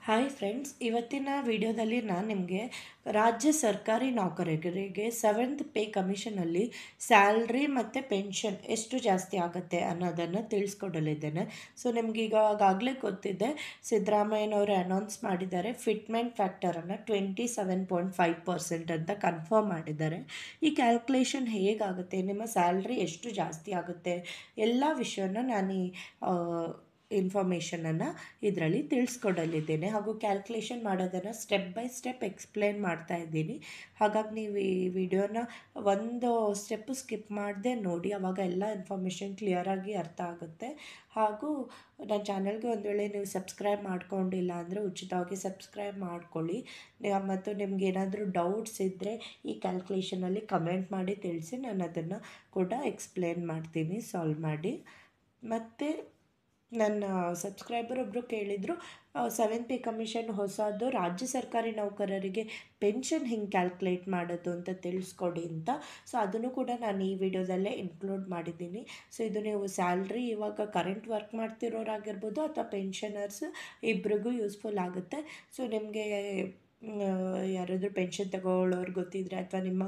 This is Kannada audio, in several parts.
ಹಾಯ್ ಫ್ರೆಂಡ್ಸ್, ಇವತ್ತಿನ ವಿಡಿಯೋದಲ್ಲಿ ನಾನು ನಿಮಗೆ ರಾಜ್ಯ ಸರ್ಕಾರಿ ನೌಕರರಿಗೆ ಸೆವೆಂತ್ ಪೇ ಕಮಿಷನಲ್ಲಿ ಸ್ಯಾಲ್ರಿ ಮತ್ತು ಪೆನ್ಷನ್ ಎಷ್ಟು ಜಾಸ್ತಿ ಆಗುತ್ತೆ ಅನ್ನೋದನ್ನು ತಿಳಿಸ್ಕೊಡಲಿದ್ದೇನೆ. ಸೊ ನಿಮ್ಗೆ ಈಗಾಗಲೇ ಗೊತ್ತಿದೆ, ಸಿದ್ದರಾಮಯ್ಯನವರು ಅನೌನ್ಸ್ ಮಾಡಿದ್ದಾರೆ, ಫಿಟ್ಮೆಂಟ್ ಫ್ಯಾಕ್ಟರನ್ನು 27.5% ಅಂತ ಕನ್ಫರ್ಮ್ ಮಾಡಿದ್ದಾರೆ. ಈ ಕ್ಯಾಲ್ಕುಲೇಷನ್ ಹೇಗಾಗುತ್ತೆ, ನಿಮ್ಮ ಸ್ಯಾಲ್ರಿ ಎಷ್ಟು ಜಾಸ್ತಿ ಆಗುತ್ತೆ, ಎಲ್ಲ ವಿಷಯನ ನಾನು ಇನ್ಫಾರ್ಮೇಷನನ್ನು ಇದರಲ್ಲಿ ತಿಳಿಸ್ಕೊಡಲಿದ್ದೇನೆ. ಹಾಗೂ ಕ್ಯಾಲ್ಕುಲೇಷನ್ ಮಾಡೋದನ್ನು ಸ್ಟೆಪ್ ಬೈ ಸ್ಟೆಪ್ ಎಕ್ಸ್ಪ್ಲೇನ್ ಮಾಡ್ತಾ ಇದ್ದೀನಿ. ಹಾಗಾಗಿ ನೀವು ಈ ವಿಡಿಯೋನ ಒಂದು ಸ್ಟೆಪ್ಪು ಸ್ಕಿಪ್ ಮಾಡದೆ ನೋಡಿ, ಆವಾಗ ಎಲ್ಲ ಇನ್ಫಾರ್ಮೇಷನ್ ಕ್ಲಿಯರಾಗಿ ಅರ್ಥ ಆಗುತ್ತೆ. ಹಾಗೂ ನನ್ನ ಚಾನಲ್ಗೆ ಒಂದು ವೇಳೆ ನೀವು ಸಬ್ಸ್ಕ್ರೈಬ್ ಮಾಡ್ಕೊಂಡಿಲ್ಲ ಅಂದರೆ ಉಚಿತವಾಗಿ ಸಬ್ಸ್ಕ್ರೈಬ್ ಮಾಡ್ಕೊಳ್ಳಿ. ಮತ್ತು ನಿಮ್ಗೆ ಏನಾದರೂ ಡೌಟ್ಸ್ ಇದ್ದರೆ ಈ ಕ್ಯಾಲ್ಕುಲೇಷನಲ್ಲಿ ಕಮೆಂಟ್ ಮಾಡಿ ತಿಳಿಸಿ, ನಾನು ಅದನ್ನು ಕೂಡ ಎಕ್ಸ್ಪ್ಲೇನ್ ಮಾಡ್ತೀನಿ ಸಾಲ್ವ್ ಮಾಡಿ. ಮತ್ತು ನನ್ನ ಸಬ್ಸ್ಕ್ರೈಬರ್ ಒಬ್ಬರು ಕೇಳಿದರು, ಸೆವೆಂತ್ ಪೇ ಕಮಿಷನ್ ಹೊಸದು, ರಾಜ್ಯ ಸರ್ಕಾರಿ ನೌಕರರಿಗೆ ಪೆನ್ಷನ್ ಹಿಂಗೆ ಕ್ಯಾಲ್ಕುಲೇಟ್ ಮಾಡೋದು ಅಂತ ತಿಳಿಸ್ಕೊಡಿ ಅಂತ. ಸೊ ಅದನ್ನು ಕೂಡ ನಾನು ಈ ವಿಡಿಯೋದಲ್ಲೇ ಇನ್ಕ್ಲೂಡ್ ಮಾಡಿದ್ದೀನಿ. ಸೊ ಇದು ನೀವು ಸ್ಯಾಲ್ರಿ ಇವಾಗ ಕರೆಂಟ್ ವರ್ಕ್ ಮಾಡ್ತಿರೋರಾಗಿರ್ಬೋದು ಅಥವಾ ಪೆನ್ಷನರ್ಸ್ ಇಬ್ರಿಗೂ ಯೂಸ್ಫುಲ್ ಆಗುತ್ತೆ. ಸೊ ನಿಮಗೆ ಯಾರಾದರೂ ಪೆನ್ಷನ್ ತಗೊಳ್ಳೋರು ಗೊತ್ತಿದ್ದರೆ ಅಥವಾ ನಿಮ್ಮ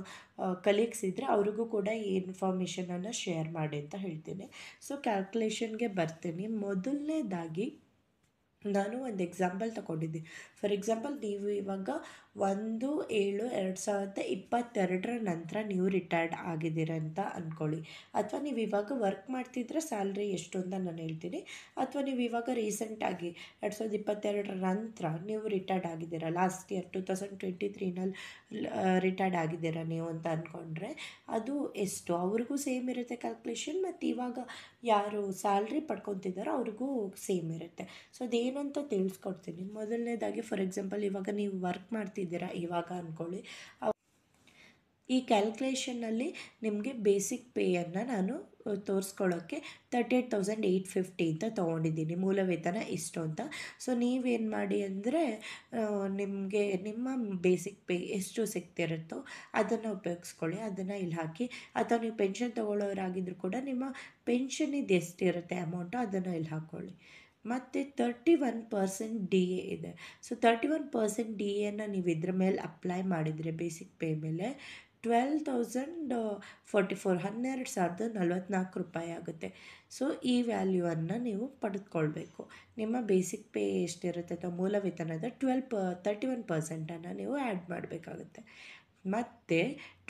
ಕಲೀಗ್ಸ್ ಇದ್ದರೆ ಅವ್ರಿಗೂ ಕೂಡ ಈ ಇನ್ಫಾರ್ಮೇಷನನ್ನು ಶೇರ್ ಮಾಡಿ ಅಂತ ಹೇಳ್ತೀನಿ. ಸೊ ಕ್ಯಾಲ್ಕುಲೇಷನ್ಗೆ ಬರ್ತೀನಿ. ಮೊದಲನೇದಾಗಿ ನಾನು ಒಂದು ಎಕ್ಸಾಂಪಲ್ ತಗೊಂಡಿದ್ದೀನಿ. ಫಾರ್ ಎಕ್ಸಾಂಪಲ್, ನೀವು ಇವಾಗ 1/7/2022 ನಂತರ ನೀವು ರಿಟೈರ್ಡ್ ಆಗಿದ್ದೀರ ಅಂತ ಅಂದ್ಕೊಳ್ಳಿ. ಅಥವಾ ನೀವು ಇವಾಗ ವರ್ಕ್ ಮಾಡ್ತಿದ್ರೆ ಸ್ಯಾಲ್ರಿ ಎಷ್ಟು ಅಂತ ನಾನು ಹೇಳ್ತೀನಿ. ಅಥವಾ ನೀವು ಇವಾಗ ರೀಸೆಂಟಾಗಿ 2022 ನಂತರ ನೀವು ರಿಟೈರ್ಡ್ ಆಗಿದ್ದೀರ, ಲಾಸ್ಟ್ ಇಯರ್ 2023ನಲ್ಲಿ ರಿಟೈರ್ಡ್ ಆಗಿದ್ದೀರ ನೀವು ಅಂತ ಅಂದ್ಕೊಂಡ್ರೆ ಅದು ಎಷ್ಟು, ಅವ್ರಿಗೂ ಸೇಮ್ ಇರುತ್ತೆ ಕ್ಯಾಲ್ಕುಲೇಷನ್. ಮತ್ತು ಇವಾಗ ಯಾರು ಸ್ಯಾಲ್ರಿ ಪಡ್ಕೊತಿದ್ದಾರೋ ಅವ್ರಿಗೂ ಸೇಮ್ ಇರುತ್ತೆ. ಸೊ ಅದೇನು ಅಂತ ತಿಳಿಸ್ಕೊಡ್ತೀನಿ. ಮೊದಲನೇದಾಗಿ ಫಾರ್ ಎಕ್ಸಾಂಪಲ್, ಇವಾಗ ನೀವು ವರ್ಕ್ ಮಾಡ್ತಿದ್ದೀರಾ ಇವಾಗ ಅಂದ್ಕೊಳ್ಳಿ. ಈ ಕ್ಯಾಲ್ಕುಲೇಷನ್ನಲ್ಲಿ ನಿಮಗೆ ಬೇಸಿಕ್ ಪೇಯನ್ನು ನಾನು ತೋರಿಸ್ಕೊಳ್ಳೋಕ್ಕೆ 38,850 ಅಂತ ತೊಗೊಂಡಿದ್ದೀನಿ, ಮೂಲ ವೇತನ ಇಷ್ಟು ಅಂತ. ಸೊ ನೀವೇನು ಮಾಡಿ ಅಂದರೆ, ನಿಮಗೆ ನಿಮ್ಮ ಬೇಸಿಕ್ ಪೇ ಎಷ್ಟು ಸಿಗ್ತಿರುತ್ತೋ ಅದನ್ನು ಉಪಯೋಗಿಸ್ಕೊಳ್ಳಿ, ಅದನ್ನು ಇಲ್ಲಿ ಹಾಕಿ. ಅಥವಾ ನೀವು ಪೆನ್ಷನ್ ತೊಗೊಳ್ಳೋರಾಗಿದ್ದರೂ ಕೂಡ ನಿಮ್ಮ ಪೆನ್ಷನಿದ್ದು ಎಷ್ಟಿರುತ್ತೆ ಅಮೌಂಟು ಅದನ್ನು ಇಲ್ಲಿ ಹಾಕ್ಕೊಳ್ಳಿ. ಮತ್ತು 31% DA ಇದೆ. ಸೊ 31% DAನ ನೀವು ಇದ್ರ ಮೇಲೆ ಅಪ್ಲೈ ಮಾಡಿದರೆ ಬೇಸಿಕ್ ಪೇ ಮೇಲೆ 12,044 12,044 ರೂಪಾಯಿ ಆಗುತ್ತೆ. ಸೊ ಈ ವ್ಯಾಲ್ಯೂವನ್ನು ನೀವು ಪಡೆದುಕೊಳ್ಬೇಕು. ನಿಮ್ಮ ಬೇಸಿಕ್ ಪೇ ಎಷ್ಟಿರುತ್ತೆ ಅಥವಾ ಮೂಲ ವೇತನದ 31%ಅನ್ನು ನೀವು ಆ್ಯಡ್ ಮಾಡಬೇಕಾಗುತ್ತೆ. ಮತ್ತು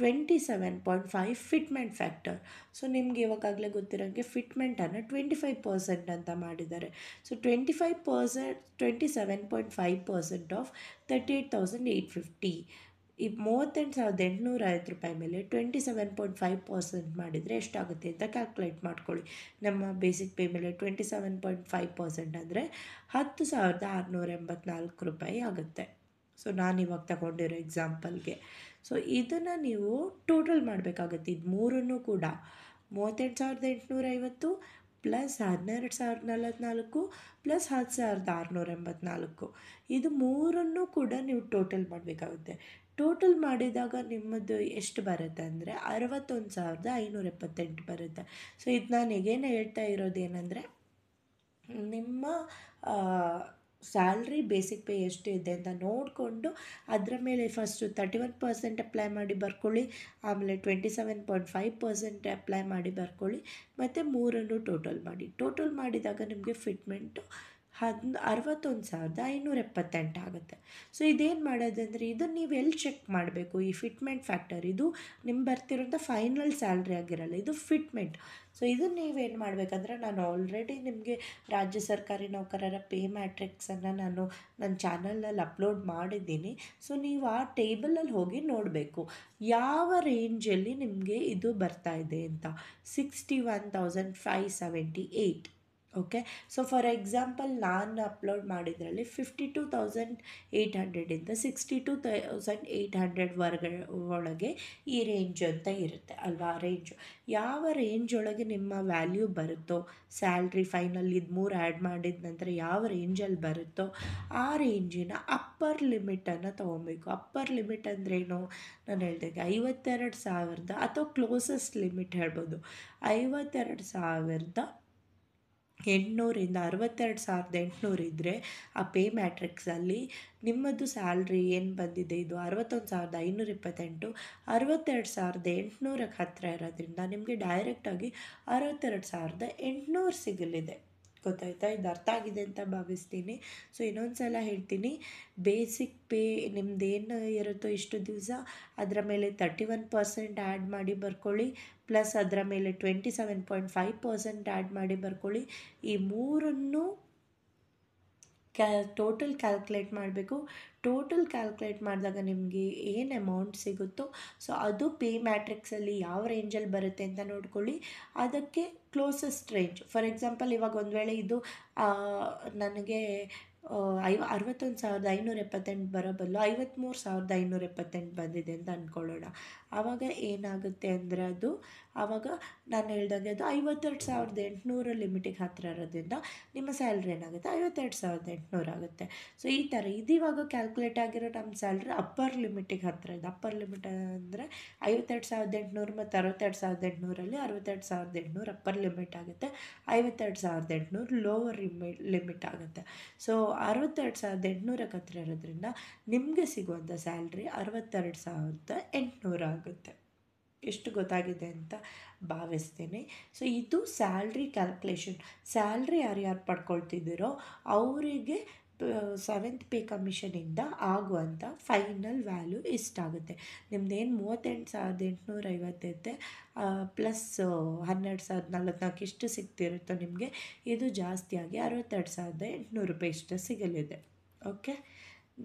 27.5 ಫಿಟ್ಮೆಂಟ್ ಫ್ಯಾಕ್ಟರ್. ಸೊ ನಿಮ್ಗೆ ಇವಾಗಲೇ ಗೊತ್ತಿರೋಂಗೆ ಫಿಟ್ಮೆಂಟನ್ನು 25% ಅಂತ ಮಾಡಿದ್ದಾರೆ. So 27.5% of 38,850. ಈ 38,850 ರೂಪಾಯಿ ಮೇಲೆ 27.5% ಮಾಡಿದರೆ ಎಷ್ಟಾಗುತ್ತೆ ಅಂತ ಕ್ಯಾಲ್ಕುಲೇಟ್ ಮಾಡ್ಕೊಳ್ಳಿ. ನಮ್ಮ ಬೇಸಿಕ್ ಪೇ ಮೇಲೆ 27.5% ಅಂದರೆ 10,684 ರೂಪಾಯಿ ಆಗುತ್ತೆ. ಸೊ ನಾನಿವಾಗ ತಗೊಂಡಿರೋ ಎಕ್ಸಾಂಪಲ್ಗೆ. ಸೊ ಇದನ್ನು ನೀವು ಟೋಟಲ್ ಮಾಡಬೇಕಾಗತ್ತೆ. ಇದು ಮೂರನ್ನು ಕೂಡ 38,850 ಪ್ಲಸ್ 12,044 ಪ್ಲಸ್ 10,684, ಇದು ಮೂರನ್ನು ಕೂಡ ನೀವು ಟೋಟಲ್ ಮಾಡಬೇಕಾಗುತ್ತೆ. ಟೋಟಲ್ ಮಾಡಿದಾಗ ನಿಮ್ಮದು ಎಷ್ಟು ಬರುತ್ತೆ ಅಂದರೆ 61,578 ಬರುತ್ತೆ. ಸೊ ಇದು ನಾನು ಈಗೇನು ಹೇಳ್ತಾ ಇರೋದೇನೆಂದರೆ, ನಿಮ್ಮ ಸ್ಯಾಲ್ರಿ ಬೇಸಿಕ್ ಪೇ ಎಷ್ಟು ಇದೆ ಅಂತ ನೋಡಿಕೊಂಡು ಅದರ ಮೇಲೆ ಫಸ್ಟು 31% ಅಪ್ಲೈ ಮಾಡಿ ಬರ್ಕೊಳ್ಳಿ, ಆಮೇಲೆ 27.5% ಅಪ್ಲೈ ಮಾಡಿ ಬರ್ಕೊಳ್ಳಿ, ಮತ್ತು ಮೂರನ್ನು ಟೋಟಲ್ ಮಾಡಿ. ಟೋಟಲ್ ಮಾಡಿದಾಗ ನಿಮಗೆ ಫಿಟ್ಮೆಂಟು 61,578 ಆಗುತ್ತೆ. ಸೊ ಇದೇನು ಮಾಡೋದಂದರೆ, ಇದನ್ನು ನೀವು ಎಲ್ಲಿ ಚೆಕ್ ಮಾಡಬೇಕು, ಈ ಫಿಟ್ಮೆಂಟ್ ಫ್ಯಾಕ್ಟರ್ ಇದು ನಿಮ್ಗೆ ಬರ್ತಿರೋಂಥ ಫೈನಲ್ ಸ್ಯಾಲ್ರಿ ಆಗಿರಲ್ಲ, ಇದು ಫಿಟ್ಮೆಂಟ್. ಸೊ ಇದನ್ನು ನೀವೇನು ಮಾಡಬೇಕಂದ್ರೆ, ನಾನು ಆಲ್ರೆಡಿ ನಿಮಗೆ ರಾಜ್ಯ ಸರ್ಕಾರಿ ನೌಕರರ ಪೇ ಮ್ಯಾಟ್ರಿಕ್ಸನ್ನು ನಾನು ನನ್ನ ಚಾನಲ್ನಲ್ಲಿ ಅಪ್ಲೋಡ್ ಮಾಡಿದ್ದೀನಿ. ಸೊ ನೀವು ಆ ಟೇಬಲಲ್ಲಿ ಹೋಗಿ ನೋಡಬೇಕು ಯಾವ ರೇಂಜಲ್ಲಿ ನಿಮಗೆ ಇದು ಬರ್ತಾ ಇದೆ ಅಂತ. 61,578. ಓಕೆ. ಸೊ ಫಾರ್ ಎಕ್ಸಾಂಪಲ್, ನಾನು ಅಪ್ಲೋಡ್ ಮಾಡಿದ್ರಲ್ಲಿ 52,800ಇಂದ 62,800 ಒಳಗೆ ಈ ರೇಂಜ್ ಅಂತ ಇರುತ್ತೆ ಅಲ್ವಾ. ರೇಂಜು ಯಾವ ರೇಂಜ್ ಒಳಗೆ ನಿಮ್ಮ ವ್ಯಾಲ್ಯೂ ಬರುತ್ತೋ, ಸ್ಯಾಲ್ರಿ ಫೈನಲ್ ಇದು ಮೂರು ಆ್ಯಡ್ ಮಾಡಿದ ನಂತರ ಯಾವ ರೇಂಜಲ್ಲಿ ಬರುತ್ತೋ ಆ ರೇಂಜಿನ ಅಪ್ಪರ್ ಲಿಮಿಟನ್ನು ತೊಗೊಬೇಕು. ಅಪ್ಪರ್ ಲಿಮಿಟ್ ಅಂದ್ರೇನು, ನಾನು ಹೇಳ್ದಂಗೆ 52,000 ಅಥವಾ ಕ್ಲೋಸೆಸ್ಟ್ ಲಿಮಿಟ್ ಹೇಳ್ಬೋದು 52,000 ಎಂಟುನೂರಿಂದ 62,800 ಇದ್ದರೆ ಆ ಪೇ ಮ್ಯಾಟ್ರಿಕ್ಸಲ್ಲಿ ನಿಮ್ಮದು ಸ್ಯಾಲ್ರಿ ಏನು ಬಂದಿದೆ, ಇದು 61,528, 62,800ಕ್ಕೆ ಹತ್ತಿರ ಇರೋದ್ರಿಂದ ನಿಮಗೆ ಡೈರೆಕ್ಟಾಗಿ 62,800 ಸಿಗಲಿದೆ. ಗೊತ್ತಾಯ್ತಾ? ಇದು ಅರ್ಥ ಆಗಿದೆ ಅಂತ ಭಾವಿಸ್ತೀನಿ. ಸೊ ಇನ್ನೊಂದು ಸಲ ಹೇಳ್ತೀನಿ, ಬೇಸಿಕ್ ಪೇ ನಿಮ್ಮದೇನು ಇರುತ್ತೋ ಇಷ್ಟು ದಿವಸ ಅದರ ಮೇಲೆ 31% ಆ್ಯಡ್ ಮಾಡಿ ಬರ್ಕೊಳ್ಳಿ, ಪ್ಲಸ್ ಅದರ ಮೇಲೆ 27.5% ಆ್ಯಡ್ ಮಾಡಿ ಬರ್ಕೊಳ್ಳಿ. ಈ ಮೂರನ್ನು ಟೋಟಲ್ ಕ್ಯಾಲ್ಕುಲೇಟ್ ಮಾಡಬೇಕು. ಟೋಟಲ್ ಕ್ಯಾಲ್ಕುಲೇಟ್ ಮಾಡಿದಾಗ ನಿಮಗೆ ಏನು ಅಮೌಂಟ್ ಸಿಗುತ್ತೋ ಸೊ ಅದು ಪೇ ಮ್ಯಾಟ್ರಿಕ್ಸಲ್ಲಿ ಯಾವ ರೇಂಜಲ್ಲಿ ಬರುತ್ತೆ ಅಂತ ನೋಡ್ಕೊಳ್ಳಿ. ಅದಕ್ಕೆ ಕ್ಲೋಸೆಸ್ಟ್ ರೇಂಜ್, ಫಾರ್ ಎಕ್ಸಾಂಪಲ್ ಇವಾಗ ಒಂದು ವೇಳೆ ಇದು ನನಗೆ 61,578 ಬರೋ ಬದಲು 53,578 ಬಂದಿದೆ ಅಂತ ಅಂದ್ಕೊಳ್ಳೋಣ. ಆವಾಗ ಏನಾಗುತ್ತೆ ಅಂದರೆ ಅದು ಆವಾಗ ನಾನು ಹೇಳ್ದಾಗೆ ಅದು 52,800 ಲಿಮಿಟಿಗೆ ಹತ್ತಿರ ಇರೋದ್ರಿಂದ ನಿಮ್ಮ ಸ್ಯಾಲ್ರಿ ಏನಾಗುತ್ತೆ 52,800 ಆಗುತ್ತೆ. ಸೊ ಈ ಥರ ಇದಿವಾಗ ಕ್ಯಾಲ್ಕುಲೇಟ್ ಆಗಿರೋ ನಮ್ಮ ಸ್ಯಾಲ್ರಿ ಅಪ್ಪರ್ ಲಿಮಿಟಿಗೆ ಹತ್ತಿರ ಇದೆ. ಅಪ್ಪರ್ ಲಿಮಿಟ್ ಅಂದರೆ 52,800 ಮತ್ತು 62,800ರಲ್ಲಿ 62,800 ಅಪ್ಪರ್ ಲಿಮಿಟ್ ಆಗುತ್ತೆ, 52,800 ಲೋವರ್ ಲಿಮಿಟ್ ಆಗುತ್ತೆ. ಸೊ 62,800ಕ್ಕೆ ಹತ್ತಿರ ಇರೋದ್ರಿಂದ ನಿಮಗೆ ಸಿಗುವಂಥ ಸ್ಯಾಲ್ರಿ 62,800 ಆಗುತ್ತೆ. ಎಷ್ಟು ಗೊತ್ತಾಗಿದೆ ಅಂತ ಭಾವಿಸ್ತೀನಿ. ಸೊ ಇದು ಸ್ಯಾಲ್ರಿ ಕ್ಯಾಲ್ಕುಲೇಷನ್. ಸ್ಯಾಲ್ರಿ ಯಾರ್ಯಾರು ಪಡ್ಕೊಳ್ತಿದ್ದೀರೋ ಅವರಿಗೆ 7th ಪೇ ಕಮಿಷನಿಂದ ಆಗುವಂಥ ಫೈನಲ್ ವ್ಯಾಲ್ಯೂ ಇಷ್ಟಾಗುತ್ತೆ. ನಿಮ್ಮದೇನು 38,850 ಇರುತ್ತೆ ಪ್ಲಸ್ 12,044 ಇಷ್ಟು ಸಿಗ್ತಿರುತ್ತೋ ನಿಮಗೆ, ಇದು ಜಾಸ್ತಿಯಾಗಿ 62,800 ರೂಪಾಯಿ ಇಷ್ಟು ಸಿಗಲಿದೆ. ಓಕೆ,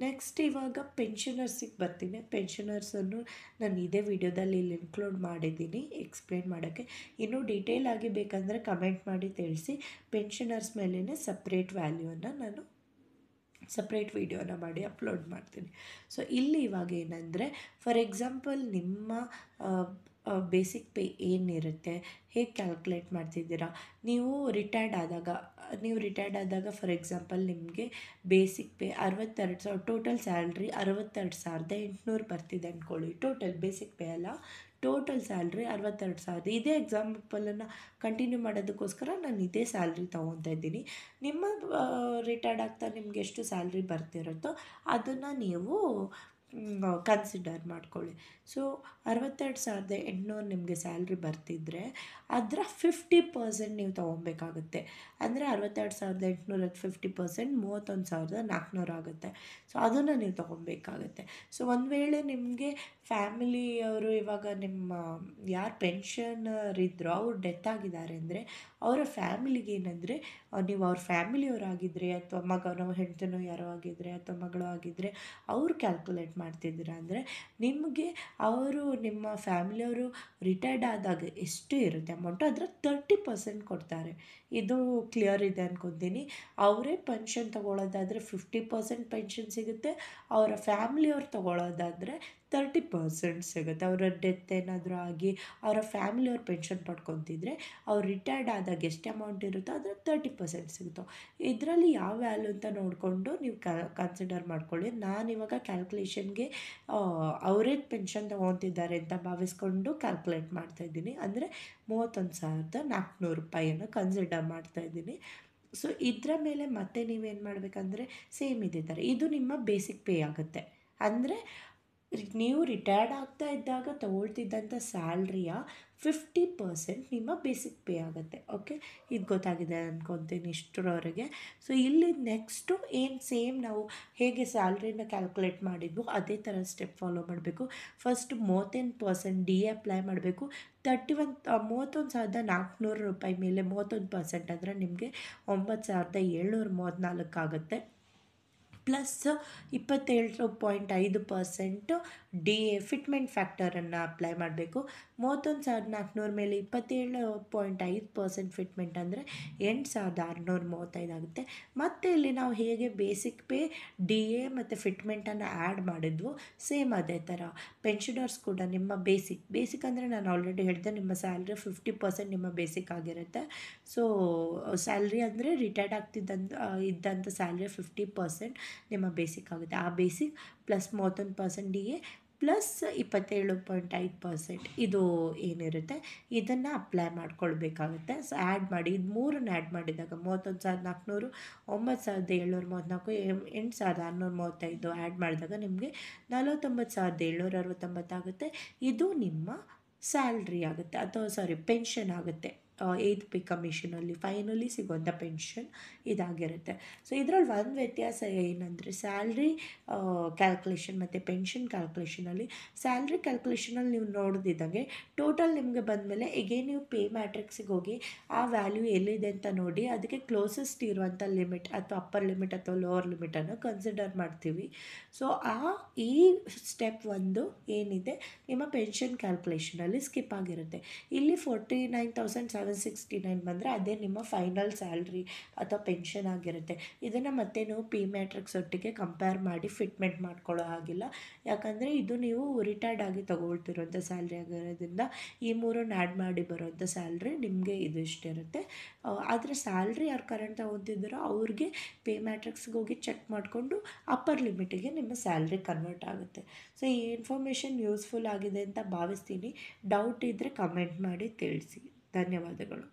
ನೆಕ್ಸ್ಟ್ ಇವಾಗ ಪೆನ್ಷನರ್ಸಿಗೆ ಬರ್ತೀನಿ. ಪೆನ್ಷನರ್ಸನ್ನು ನಾನು ಇದೇ ವಿಡಿಯೋದಲ್ಲಿ ಇಲ್ಲಿ ಇನ್ಕ್ಲೂಡ್ ಮಾಡಿದ್ದೀನಿ ಎಕ್ಸ್ಪ್ಲೇನ್ ಮಾಡೋಕ್ಕೆ. ಇನ್ನೂ ಡೀಟೇಲ್ ಆಗಿ ಬೇಕಂದರೆ ಕಮೆಂಟ್ ಮಾಡಿ ತಿಳಿಸಿ. ಪೆನ್ಷನರ್ಸ್ ಮೇಲೇ ಸಪ್ರೇಟ್ ವ್ಯಾಲ್ಯೂವನ್ನು ನಾನು ಸಪ್ರೇಟ್ ವಿಡಿಯೋನ ಮಾಡಿ ಅಪ್ಲೋಡ್ ಮಾಡ್ತೀನಿ. ಸೊ ಇಲ್ಲಿ ಇವಾಗ ಏನಂದರೆ ಫಾರ್ ಎಕ್ಸಾಂಪಲ್ ನಿಮ್ಮ ಬೇಸಿಕ್ ಪೇ ಏನಿರುತ್ತೆ ಹೇಗೆ ಕ್ಯಾಲ್ಕುಲೇಟ್ ಮಾಡ್ತಿದ್ದೀರಾ, ನೀವು ರಿಟೈರ್ಡ್ ಆದಾಗ ಫಾರ್ ಎಕ್ಸಾಂಪಲ್ ನಿಮಗೆ ಬೇಸಿಕ್ ಪೇ 62,000, ಟೋಟಲ್ ಸ್ಯಾಲ್ರಿ 62,800 ಬರ್ತಿದೆ ಅಂದ್ಕೊಳ್ಳಿ. ಟೋಟಲ್ ಬೇಸಿಕ್ ಪೇ ಅಲ್ಲ, ಟೋಟಲ್ ಸ್ಯಾಲ್ರಿ 62,000. ಇದೇ ಎಕ್ಸಾಂಪಲನ್ನು ಕಂಟಿನ್ಯೂ ಮಾಡೋದಕ್ಕೋಸ್ಕರ ನಾನು ಇದೇ ಸ್ಯಾಲ್ರಿ ತೊಗೊತಾ ಇದ್ದೀನಿ. ನಿಮ್ಮ ರಿಟೈರ್ಡ್ ಆಗ್ತಾ ನಿಮ್ಗೆ ಎಷ್ಟು ಸ್ಯಾಲ್ರಿ ಬರ್ತಿರುತ್ತೋ ಅದನ್ನು ನೀವು ಕನ್ಸಿಡರ್ ಮಾಡ್ಕೊಳ್ಳಿ. ಸೊ 62,800 ನಿಮಗೆ ಸ್ಯಾಲ್ರಿ ಬರ್ತಿದ್ರೆ ಅದರ 50% ನೀವು ತೊಗೊಬೇಕಾಗುತ್ತೆ. ಅಂದರೆ 62,800ಕ್ಕೆ 50% 31,400 ಆಗುತ್ತೆ. ಸೊ ಅದನ್ನು ನೀವು ತೊಗೊಬೇಕಾಗುತ್ತೆ. ಸೊ ಒಂದು ವೇಳೆ ನಿಮಗೆ ಫ್ಯಾಮಿಲಿಯವರು ಇವಾಗ ನಿಮ್ಮ ಯಾರು ಪೆನ್ಷನರ್ ಇದ್ರೋ ಅವ್ರು ಡೆತ್ ಆಗಿದ್ದಾರೆ ಅಂದರೆ ಅವರ ಫ್ಯಾಮಿಲಿಗೆ ಏನಂದರೆ ನೀವು ಅವ್ರ ಫ್ಯಾಮಿಲಿಯವರಾಗಿದ್ದರೆ ಅಥವಾ ಮಗನೋ ಹೆಂಡತಿನೋ ಯಾರೋ ಆಗಿದ್ದರೆ ಅಥವಾ ಮಗಳು ಆಗಿದ್ದರೆ ಅವ್ರು ಕ್ಯಾಲ್ಕುಲೇಟ್ ಮಾಡ್ತಿದ್ದೀರಾ ಅಂದರೆ ನಿಮಗೆ ಅವರು ನಿಮ್ಮ ಫ್ಯಾಮಿಲಿಯವರು ರಿಟೈರ್ಡ್ ಆದಾಗ ಎಷ್ಟು ಇರುತ್ತೆ ಅಮೌಂಟು ಅದರ 30% ಕೊಡ್ತಾರೆ. ಇದು ಕ್ಲಿಯರ್ ಇದೆ ಅಂದ್ಕೊತೀನಿ. ಅವರೇ ಪೆನ್ಷನ್ ತೊಗೊಳ್ಳೋದಾದರೆ 50% ಪೆನ್ಷನ್ ಸಿಗುತ್ತೆ, ಅವರ ಫ್ಯಾಮಿಲಿಯವ್ರು ತೊಗೊಳ್ಳೋದಾದರೆ 30% ಸಿಗುತ್ತೆ. ಅವರ ಡೆತ್ ಏನಾದರೂ ಆಗಿ ಅವರ ಫ್ಯಾಮಿಲಿಯವ್ರು ಪೆನ್ಷನ್ ಪಡ್ಕೊತಿದ್ರೆ ಅವ್ರು ರಿಟೈರ್ಡ್ ಆದಾಗ ಎಷ್ಟು ಅಮೌಂಟ್ ಇರುತ್ತೋ ಅದರ 30% ಸಿಗುತ್ತೋ. ಇದರಲ್ಲಿ ಯಾವ ವ್ಯಾಲ್ಯೂ ಅಂತ ನೋಡಿಕೊಂಡು ನೀವು ಕನ್ಸಿಡರ್ ಮಾಡ್ಕೊಳ್ಳಿ. ನಾನಿವಾಗ ಕ್ಯಾಲ್ಕುಲೇಷನ್ಗೆ ಅವರೇ ಪೆನ್ಷನ್ ತೊಗೊತಿದ್ದಾರೆ ಅಂತ ಭಾವಿಸ್ಕೊಂಡು ಕ್ಯಾಲ್ಕುಲೇಟ್ ಮಾಡ್ತಾಯಿದ್ದೀನಿ. ಅಂದರೆ 31,400 ರೂಪಾಯಿಯನ್ನು ಕನ್ಸಿಡರ್ ಮಾಡ್ತಾಯಿದ್ದೀನಿ. ಸೊ ಇದರ ಮೇಲೆ ಮತ್ತೆ ನೀವೇನು ಮಾಡಬೇಕಂದ್ರೆ ಸೇಮ್ ಇದೇ ಥರ ಇದು ನಿಮ್ಮ ಬೇಸಿಕ್ ಪೇ ಆಗುತ್ತೆ. ಅಂದರೆ ನೀವು ರಿಟೈರ್ಡ್ ಆಗ್ತಾ ಇದ್ದಾಗ ತೊಗೊಳ್ತಿದ್ದಂಥ ಸ್ಯಾಲ್ರಿಯ 50% ನಿಮ್ಮ ಬೇಸಿಕ್ ಪೇ ಆಗುತ್ತೆ. ಓಕೆ, ಇದು ಗೊತ್ತಾಗಿದೆ ಅಂದ್ಕೊತೀನಿ ಇಷ್ಟರವರೆಗೆ. ಸೊ ಇಲ್ಲಿ ನೆಕ್ಸ್ಟು ಏನು ಸೇಮ್ ನಾವು ಹೇಗೆ ಸ್ಯಾಲ್ರಿನ ಕ್ಯಾಲ್ಕುಲೇಟ್ ಮಾಡಿದ್ವು ಅದೇ ಥರ ಸ್ಟೆಪ್ ಫಾಲೋ ಮಾಡಬೇಕು. ಫಸ್ಟ್ 38% ಡಿ ಎ ಅಪ್ಲೈ ಮಾಡಬೇಕು. 31,400 ರೂಪಾಯಿ ಮೇಲೆ 31% ಅಂದರೆ ನಿಮಗೆ 9,734 ಆಗುತ್ತೆ. ಪ್ಲಸ್ 27.5% ಡಿ ಎ ಫಿಟ್ಮೆಂಟ್ ಫ್ಯಾಕ್ಟರನ್ನು ಅಪ್ಲೈ ಮಾಡಬೇಕು. 31,400 ಮೇಲೆ 27.5% ಫಿಟ್ಮೆಂಟ್ ಅಂದರೆ 8,635 ಆಗುತ್ತೆ. ಮತ್ತು ಇಲ್ಲಿ ನಾವು ಹೇಗೆ ಬೇಸಿಕ್ ಪೇ ಡಿ ಎ ಮತ್ತು ಫಿಟ್ಮೆಂಟನ್ನು ಆ್ಯಡ್ ಮಾಡಿದ್ವು ಸೇಮ್ ಅದೇ ಥರ ಪೆನ್ಷನರ್ಸ್ ಕೂಡ ನಿಮ್ಮ ಬೇಸಿಕ್ ಅಂದರೆ ನಾನು ಆಲ್ರೆಡಿ ಹೇಳಿದೆ ನಿಮ್ಮ ಸ್ಯಾಲ್ರಿ 50% ನಿಮ್ಮ ಬೇಸಿಕ್ ಆಗಿರುತ್ತೆ. ಸೊ ಸ್ಯಾಲ್ರಿ ಅಂದರೆ ರಿಟೈರ್ಡ್ ಇದ್ದಂಥ ಸ್ಯಾಲ್ರಿ 50% ನಿಮ್ಮ ಬೇಸಿಕ್ ಆಗುತ್ತೆ. ಆ basic plus 31% D A plus 27.5% ಇದು ಏನಿರುತ್ತೆ ಇದನ್ನು ಅಪ್ಲೈ ಮಾಡ್ಕೊಳ್ಬೇಕಾಗುತ್ತೆ. ಸೊ ಆ್ಯಡ್ ಮಾಡಿ, ಇದು ಮೂರನ್ನು ಆ್ಯಡ್ ಮಾಡಿದಾಗ 31,400, 9,734, 8,635 ಆ್ಯಡ್ ಮಾಡಿದಾಗ ನಿಮಗೆ 49,769 ಆಗುತ್ತೆ. ಇದು ನಿಮ್ಮ ಸ್ಯಾಲ್ರಿ ಆಗುತ್ತೆ, ಅಥವಾ ಪೆನ್ಷನ್ ಆಗುತ್ತೆ. 8th ಪೇ ಕಮಿಷನಲ್ಲಿ ಫೈನಲಿ ಸಿಗುವಂಥ ಪೆನ್ಷನ್ ಇದಾಗಿರುತ್ತೆ. ಸೊ ಇದರಲ್ಲಿ ಒಂದು ವ್ಯತ್ಯಾಸ ಏನಂದರೆ, ಸ್ಯಾಲ್ರಿ ಕ್ಯಾಲ್ಕುಲೇಷನ್ ಮತ್ತು ಪೆನ್ಷನ್ ಕ್ಯಾಲ್ಕುಲೇಷನಲ್ಲಿ, ಸ್ಯಾಲ್ರಿ ಕ್ಯಾಲ್ಕುಲೇಷನಲ್ಲಿ ನೀವು ನೋಡಿದಂಗೆ ಟೋಟಲ್ ನಿಮಗೆ ಬಂದಮೇಲೆ ಎಗೇನ್ ನೀವು ಪೇ ಮ್ಯಾಟ್ರಿಕ್ಸಿಗೆ ಹೋಗಿ ಆ ವ್ಯಾಲ್ಯೂ ಎಲ್ಲಿದೆ ಅಂತ ನೋಡಿ ಅದಕ್ಕೆ ಕ್ಲೋಸೆಸ್ಟ್ ಇರುವಂಥ ಲಿಮಿಟ್ ಅಥವಾ ಅಪ್ಪರ್ ಲಿಮಿಟ್ ಅಥವಾ ಲೋವರ್ ಲಿಮಿಟನ್ನು ಕನ್ಸಿಡರ್ ಮಾಡ್ತೀವಿ. ಸೊ ಈ ಸ್ಟೆಪ್ ಒಂದು ಏನಿದೆ ನಿಮ್ಮ ಪೆನ್ಷನ್ ಕ್ಯಾಲ್ಕುಲೇಷನಲ್ಲಿ ಸ್ಕಿಪ್ ಆಗಿರುತ್ತೆ. ಇಲ್ಲಿ 49,769 ಬಂದರೆ ಅದೇ ನಿಮ್ಮ ಫೈನಲ್ ಸ್ಯಾಲ್ರಿ ಅಥವಾ ಪೆನ್ಷನ್ ಆಗಿರುತ್ತೆ. ಇದನ್ನು ಮತ್ತೆ ನೀವು ಪಿ ಮ್ಯಾಟ್ರಿಕ್ಸ್ ಒಟ್ಟಿಗೆ ಕಂಪೇರ್ ಮಾಡಿ ಫಿಟ್ಮೆಂಟ್ ಮಾಡ್ಕೊಳ್ಳೋ ಹಾಗಿಲ್ಲ. ಯಾಕಂದರೆ ಇದು ನೀವು ರಿಟೈರ್ಡ್ ಆಗಿ ತೊಗೊಳ್ತಿರೋಂಥ ಸ್ಯಾಲ್ರಿ ಆಗಿರೋದ್ರಿಂದ ಈ ಮೂರನ್ನು ಆ್ಯಡ್ ಮಾಡಿ ಬರೋಂಥ ಸ್ಯಾಲ್ರಿ ನಿಮಗೆ ಇದು ಇಷ್ಟಿರುತ್ತೆ. ಆದರೆ ಸ್ಯಾಲ್ರಿ ಯಾರು ಕರೆಂಟ್ ತೊಗೊತಿದ್ದೀರೋ ಅವ್ರಿಗೆ ಪೇ ಮ್ಯಾಟ್ರಿಕ್ಸ್ಗೆ ಹೋಗಿ ಚೆಕ್ ಮಾಡಿಕೊಂಡು ಅಪ್ಪರ್ ಲಿಮಿಟಿಗೆ ನಿಮ್ಮ ಸ್ಯಾಲ್ರಿ ಕನ್ವರ್ಟ್ ಆಗುತ್ತೆ. ಸೊ ಈ ಇನ್ಫಾರ್ಮೇಷನ್ ಯೂಸ್ಫುಲ್ ಆಗಿದೆ ಅಂತ ಭಾವಿಸ್ತೀನಿ. ಡೌಟ್ ಇದ್ದರೆ ಕಮೆಂಟ್ ಮಾಡಿ ತಿಳಿಸಿ. ಧನ್ಯವಾದಗಳು.